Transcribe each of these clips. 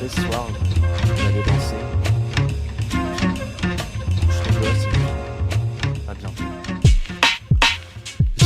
regardé ce soir, j'allais danser. Je serai gosse. À bientôt.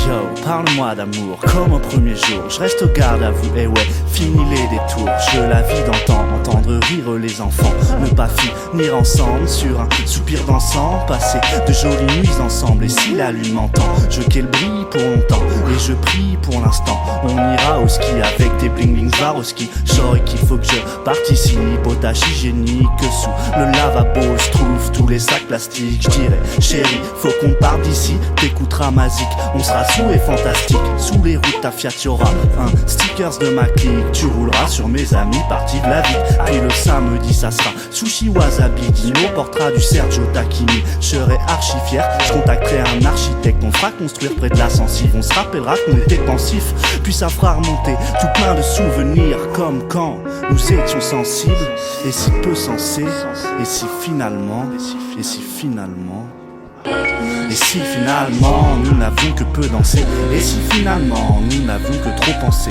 Yo, parle-moi d'amour comme au premier jour. Je reste au garde à vous, et ouais, fini les détours. Je la vis d'antan, entendre rire les enfants. Ne pas finir ensemble sur un soupir d'encens. Passer de jolies nuits ensemble. Et si la lune m'entend, je qu'elle brille pour longtemps. Et je prie pour l'instant. On ira au ski avec des bling bling Swarovski. J'aurais qu'il faut que je participe aux tâches hygiéniques. Sous le lavabo, je trouve tous les sacs plastiques. Je dirais, chérie, faut qu'on parte d'ici. T'écouteras ma zik, on sera sous et fantastique. Sous les routes ta Fiat y'aura un stickers de ma clique. Tu rouleras sur mes amis partis de la vie. Puis le samedi ça sera sushi wasabi. Dino portera du Sergio Tacchini. Je serai archi fier, je contacterai un architecte. On fera construire près de la Sensive. On se rappellera qu'on était pensif. Puis ça fera remonter tout plein de souvenirs. Comme quand nous étions sensibles et si peu sensés. Et si finalement et si finalement nous n'avions que peu dansé. Et si finalement nous n'avions que trop pensé.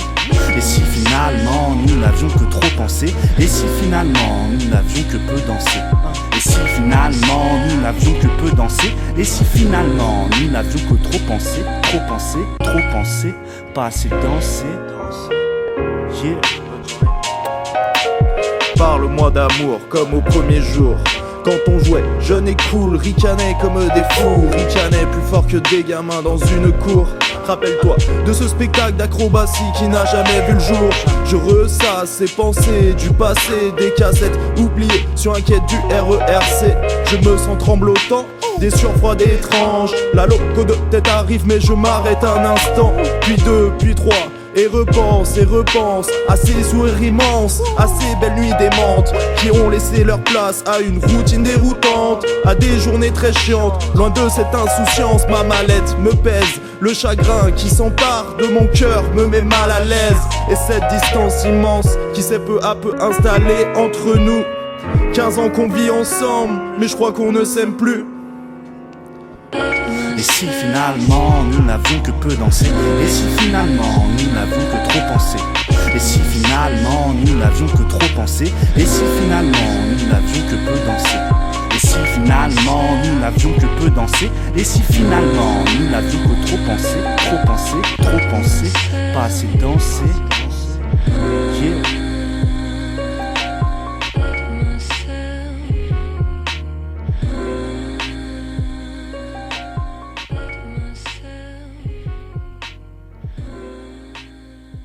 Et si finalement nous n'avions que trop pensé. Et si finalement nous n'avions que peu dansé. Et si finalement nous n'avions que peu dansé. Et si finalement nous n'avions que trop pensé. Trop pensé, trop pensé, pas assez dansé. Yeah. Parle-moi d'amour comme au premier jour. Quand on jouait jeune et cool, ricanait comme des fous. Ricanait plus fort que des gamins dans une cour. Rappelle-toi de ce spectacle d'acrobatie qui n'a jamais vu le jour. Je ressasse ces pensées du passé, des cassettes oubliées sur un quai du RERC. Je me sens tremblotant, des sueurs froides et étranges. La loco de tête arrive mais je m'arrête un instant. Puis deux, puis trois, et repense à ces sourires immenses, à ces belles nuits démentes qui ont laissé leur place à une routine déroutante, à des journées très chiantes. Loin de cette insouciance, ma mallette me pèse. Le chagrin qui s'empare de mon cœur me met mal à l'aise. Et cette distance immense qui s'est peu à peu installée entre nous. 15 ans qu'on vit ensemble, mais je crois qu'on ne s'aime plus. Et si finalement nous n'avions que peu dansé. Et si finalement nous n'avions que trop pensé. Et si finalement nous n'avions que trop pensé. Et si finalement nous n'avions que peu dansé. Et si finalement nous n'avions que peu dansé. Et si finalement nous n'avions que trop pensé. Trop pensé, pas assez dansé. Yeah.